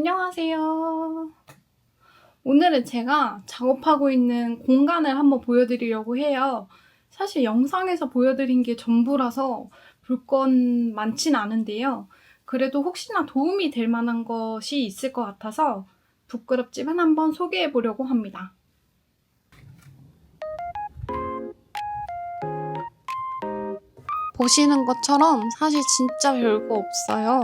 안녕하세요. 오늘은 제가 작업하고 있는 공간을 한번 보여드리려고 해요. 사실 영상에서 보여드린 게 전부라서 볼 건 많진 않은데요. 그래도 혹시나 도움이 될 만한 것이 있을 것 같아서 부끄럽지만 한번 소개해 보려고 합니다. 보시는 것처럼 사실 진짜 별거 없어요.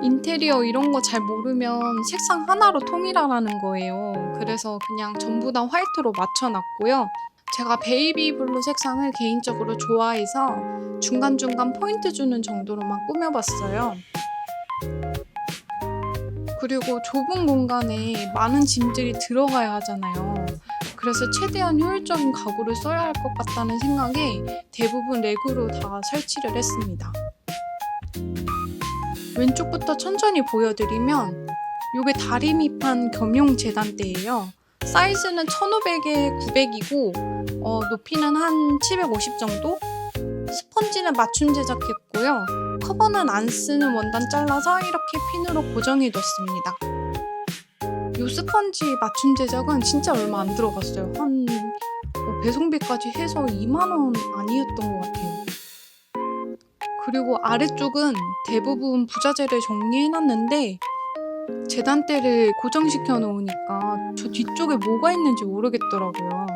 인테리어 이런 거 잘 모르면 색상 하나로 통일하라는 거예요. 그래서 그냥 전부 다 화이트로 맞춰놨고요. 제가 베이비 블루 색상을 개인적으로 좋아해서 중간중간 포인트 주는 정도로만 꾸며봤어요. 그리고 좁은 공간에 많은 짐들이 들어가야 하잖아요. 그래서 최대한 효율적인 가구를 써야 할 것 같다는 생각에 대부분 렉으로 다 설치를 했습니다. 왼쪽부터 천천히 보여드리면 이게 다리미판 겸용 재단대예요. 사이즈는 1500에 900이고 높이는 한 750 정도? 스펀지는 맞춤 제작했고요. 커버는 안 쓰는 원단 잘라서 이렇게 핀으로 고정해뒀습니다. 이 스펀지 맞춤 제작은 진짜 얼마 안 들어갔어요. 한 배송비까지 해서 2만원 아니었던 것 같아요. 그리고 아래쪽은 대부분 부자재를 정리해놨는데 재단대를 고정시켜 놓으니까 저 뒤쪽에 뭐가 있는지 모르겠더라고요.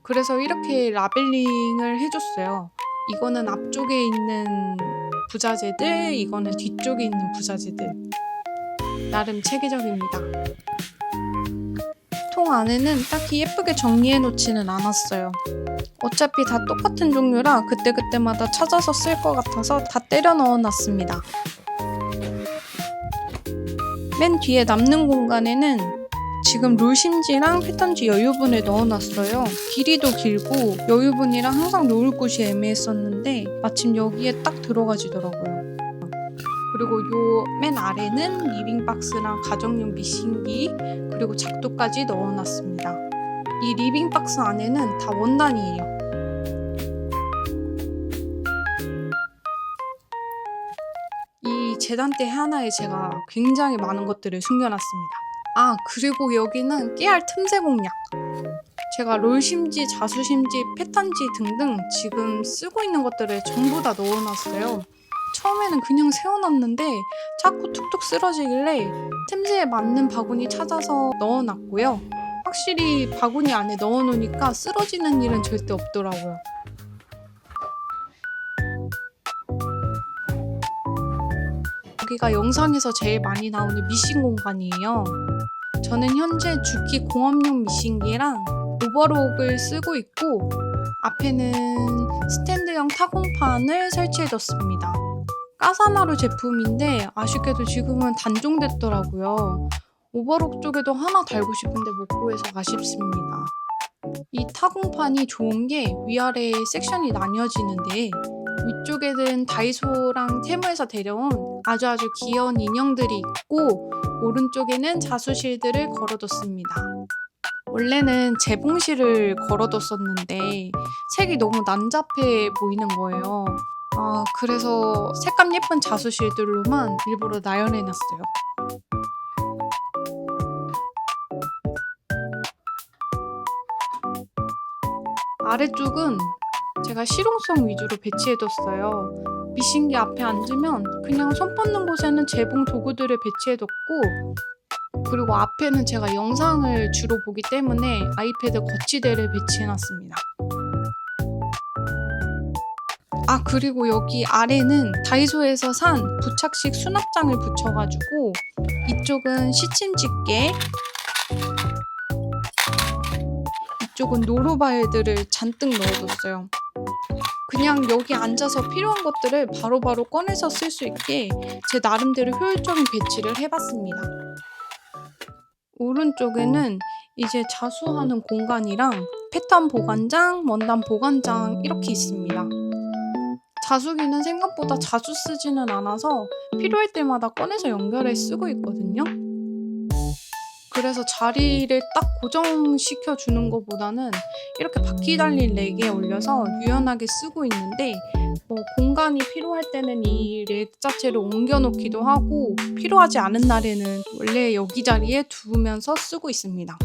그래서 이렇게 라벨링을 해줬어요. 이거는 앞쪽에 있는 부자재들, 이거는 뒤쪽에 있는 부자재들. 나름 체계적입니다. 통 안에는 딱히 예쁘게 정리해 놓지는 않았어요. 어차피 다 똑같은 종류라 그때그때마다 찾아서 쓸 것 같아서 다 때려 넣어 놨습니다. 맨 뒤에 남는 공간에는 지금 롤심지랑 패턴지 여유분을 넣어놨어요. 길이도 길고 여유분이랑 항상 놓을 곳이 애매했었는데 마침 여기에 딱 들어가지더라고요. 그리고 요 맨 아래는 리빙박스랑 가정용 미싱기 그리고 작도까지 넣어놨습니다. 이 리빙박스 안에는 다 원단이에요. 이 재단대 하나에 제가 굉장히 많은 것들을 숨겨놨습니다. 아, 그리고 여기는 깨알 틈새 공략. 제가 롤심지, 자수심지, 패턴지 등등 지금 쓰고 있는 것들을 전부 다 넣어놨어요. 처음에는 그냥 세워놨는데 자꾸 툭툭 쓰러지길래 틈새에 맞는 바구니 찾아서 넣어놨고요. 확실히 바구니 안에 넣어놓으니까 쓰러지는 일은 절대 없더라고요. 여기가 영상에서 제일 많이 나오는 미싱 공간이에요. 저는 현재 주키 공업용 미싱기랑 오버록을 쓰고 있고 앞에는 스탠드형 타공판을 설치해뒀습니다. 까사마루 제품인데 아쉽게도 지금은 단종됐더라고요. 오버록 쪽에도 하나 달고 싶은데 못 구해서 아쉽습니다. 이 타공판이 좋은 게 위아래 섹션이 나뉘어지는데 위쪽에는 다이소랑 테무에서 데려온 아주 귀여운 인형들이 있고 오른쪽에는 자수실들을 걸어뒀습니다. 원래는 재봉실을 걸어뒀었는데 색이 너무 난잡해 보이는 거예요. 그래서 색감 예쁜 자수실들로만 일부러 나열해놨어요. 아래쪽은 제가 실용성 위주로 배치해뒀어요. 미싱기 앞에 앉으면 그냥 손 뻗는 곳에는 재봉 도구들을 배치해뒀고 그리고 앞에는 제가 영상을 주로 보기 때문에 아이패드 거치대를 배치해놨습니다. 그리고 여기 아래는 다이소에서 산 부착식 수납장을 붙여가지고 이쪽은 시침집게 이쪽은 노루바일들을 잔뜩 넣어뒀어요. 그냥 여기 앉아서 필요한 것들을 바로바로 꺼내서 쓸 수 있게 제 나름대로 효율적인 배치를 해봤습니다. 오른쪽에는 이제 자수하는 공간이랑 패턴 보관장, 원단 보관장 이렇게 있습니다. 자수기는 생각보다 자주 쓰지는 않아서 필요할 때마다 꺼내서 연결해 쓰고 있거든요. 그래서 자리를 딱 고정시켜 주는 것보다는 이렇게 바퀴 달린 렉에 올려서 유연하게 쓰고 있는데 공간이 필요할 때는 이 렉 자체를 옮겨 놓기도 하고 필요하지 않은 날에는 원래 여기 자리에 두면서 쓰고 있습니다.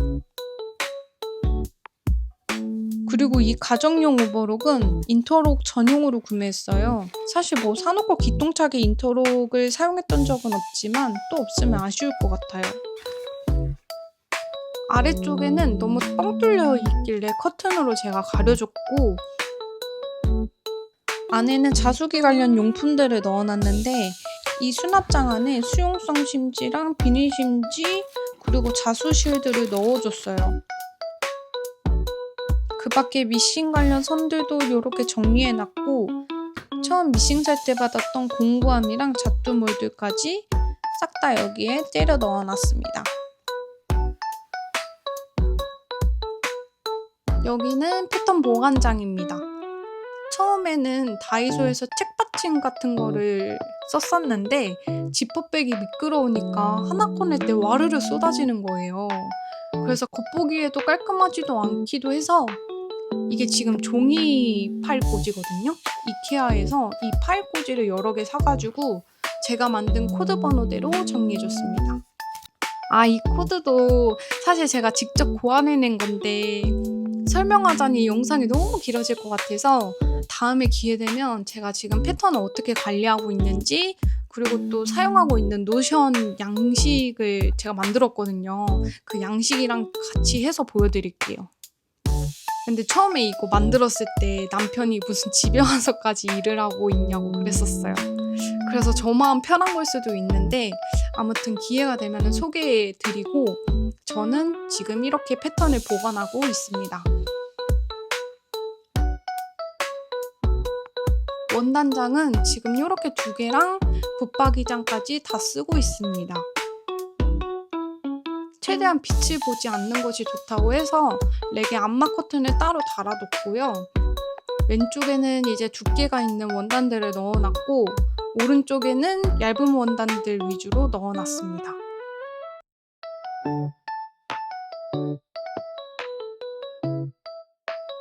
그리고 이 가정용 오버록은 인터록 전용으로 구매했어요. 사실 사놓고 기똥차게 인터록을 사용했던 적은 없지만 또 없으면 아쉬울 것 같아요. 아래쪽에는 너무 뻥 뚫려 있길래 커튼으로 제가 가려줬고 안에는 자수기 관련 용품들을 넣어놨는데 이 수납장 안에 수용성 심지랑 비닐 심지 그리고 자수 실드를 넣어줬어요. 그 밖에 미싱 관련 선들도 이렇게 정리해놨고 처음 미싱 살 때 받았던 공구함이랑 잣두 몰드까지 싹 다 여기에 때려 넣어놨습니다. 여기는 패턴 보관장입니다. 처음에는 다이소에서 책받침 같은 거를 썼었는데 지퍼백이 미끄러우니까 하나 꺼낼 때 와르르 쏟아지는 거예요. 그래서 겉보기에도 깔끔하지도 않기도 해서 이게 지금 종이 파일 꽂이거든요. 이케아에서 이 파일 꽂이를 여러 개 사가지고 제가 만든 코드 번호대로 정리해줬습니다. 이 코드도 사실 제가 직접 고안해낸 건데 설명하자니 영상이 너무 길어질 것 같아서 다음에 기회 되면 제가 지금 패턴을 어떻게 관리하고 있는지 그리고 또 사용하고 있는 노션 양식을 제가 만들었거든요. 그 양식이랑 같이 해서 보여드릴게요. 근데 처음에 이거 만들었을 때 남편이 무슨 집에 와서까지 일을 하고 있냐고 그랬었어요. 그래서 저만 편한 걸 수도 있는데 아무튼 기회가 되면 소개해드리고 저는 지금 이렇게 패턴을 보관하고 있습니다. 원단장은 지금 이렇게 2개랑 붙박이장까지 다 쓰고 있습니다. 최대한 빛을 보지 않는 것이 좋다고 해서 렉에 암막 커튼을 따로 달아뒀고요. 왼쪽에는 이제 두께가 있는 원단들을 넣어놨고 오른쪽에는 얇은 원단들 위주로 넣어놨습니다.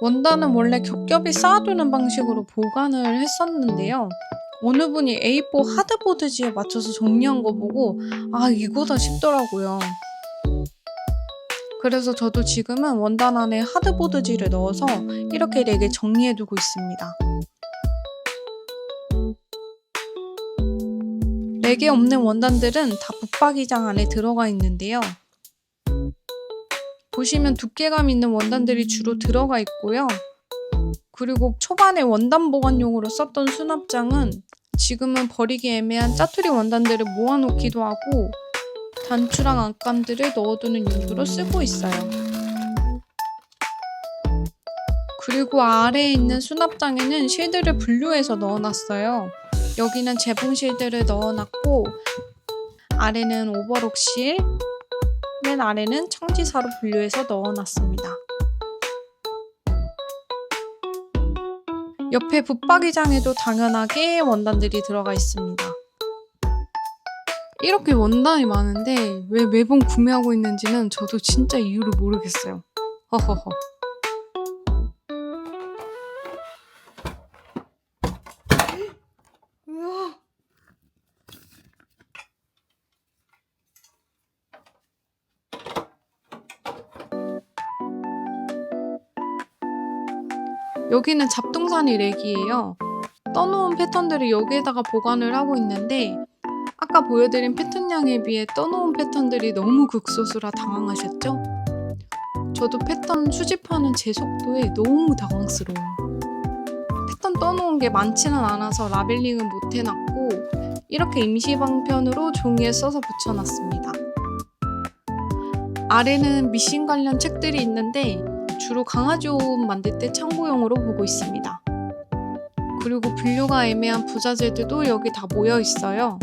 원단은 원래 겹겹이 쌓아두는 방식으로 보관을 했었는데요. 어느 분이 A4 하드보드지에 맞춰서 정리한 거 보고 이거다 싶더라고요. 그래서 저도 지금은 원단 안에 하드보드지를 넣어서 이렇게 렉에 정리해두고 있습니다. 렉에 없는 원단들은 다 붙박이장 안에 들어가 있는데요. 보시면 두께감 있는 원단들이 주로 들어가 있고요. 그리고 초반에 원단 보관용으로 썼던 수납장은 지금은 버리기 애매한 짜투리 원단들을 모아놓기도 하고 단추랑 안감들을 넣어두는 용도로 쓰고 있어요. 그리고 아래에 있는 수납장에는 실드를 분류해서 넣어놨어요. 여기는 재봉 실드를 넣어놨고 아래는 오버록 실, 맨 아래는 청지사로 분류해서 넣어놨습니다. 옆에 붙박이장에도 당연하게 원단들이 들어가 있습니다. 이렇게 원단이 많은데 왜 매번 구매하고 있는지는 저도 진짜 이유를 모르겠어요. 허허허. 우와. 여기는 잡동사니 렉이에요. 떠놓은 패턴들을 여기에다가 보관을 하고 있는데 아까 보여드린 패턴량에 비해 떠놓은 패턴들이 너무 극소수라 당황하셨죠? 저도 패턴 수집하는 제 속도에 너무 당황스러워요. 패턴 떠놓은 게 많지는 않아서 라벨링은 못 해놨고 이렇게 임시방편으로 종이에 써서 붙여놨습니다. 아래는 미싱 관련 책들이 있는데 주로 강아지 옷 만들 때 참고용으로 보고 있습니다. 그리고 분류가 애매한 부자재들도 여기 다 모여 있어요.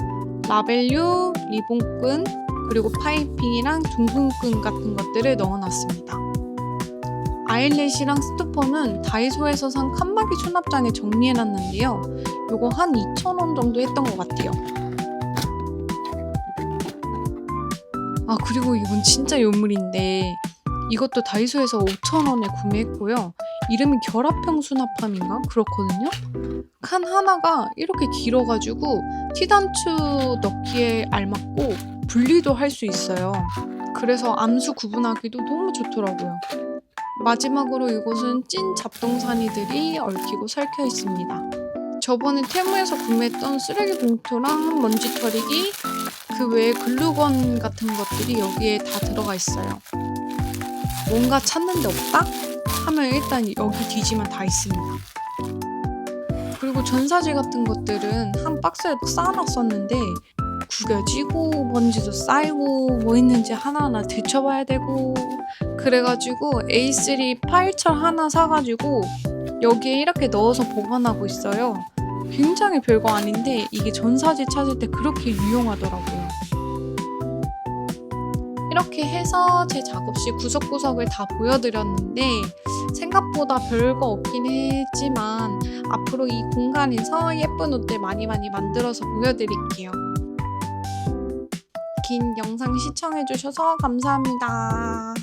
라벨류, 리본끈, 그리고 파이핑이랑 둥근 끈 같은 것들을 넣어놨습니다. 아일렛이랑 스토퍼는 다이소에서 산 칸막이 수납장에 정리해놨는데요. 요거 한 2,000원 정도 했던 것 같아요. 그리고 이건 진짜 요물인데 이것도 다이소에서 5,000원에 구매했고요. 이름이 결합형 수납함인가? 그렇거든요. 칸 하나가 이렇게 길어가지고 티단추 넣기에 알맞고 분리도 할 수 있어요. 그래서 암수 구분하기도 너무 좋더라고요. 마지막으로 이곳은 찐 잡동사니들이 얽히고 설켜 있습니다. 저번에 테무에서 구매했던 쓰레기 봉투랑 먼지 털이기, 그 외에 글루건 같은 것들이 여기에 다 들어가 있어요. 뭔가 찾는데 없다? 하면 일단 여기 뒤지면 다 있습니다. 그리고 전사지 같은 것들은 한 박스에 쌓아놨었는데 구겨지고 먼지도 쌓이고 뭐 있는지 하나하나 들춰봐야 되고, 그래가지고 A3 파일철 하나 사가지고 여기에 이렇게 넣어서 보관하고 있어요. 굉장히 별거 아닌데 이게 전사지 찾을 때 그렇게 유용하더라고요. 이렇게 해서 제 작업실 구석구석을 다 보여드렸는데 생각보다 별거 없긴 했지만 앞으로 이 공간에서 예쁜 옷들 많이 만들어서 보여드릴게요. 긴 영상 시청해주셔서 감사합니다.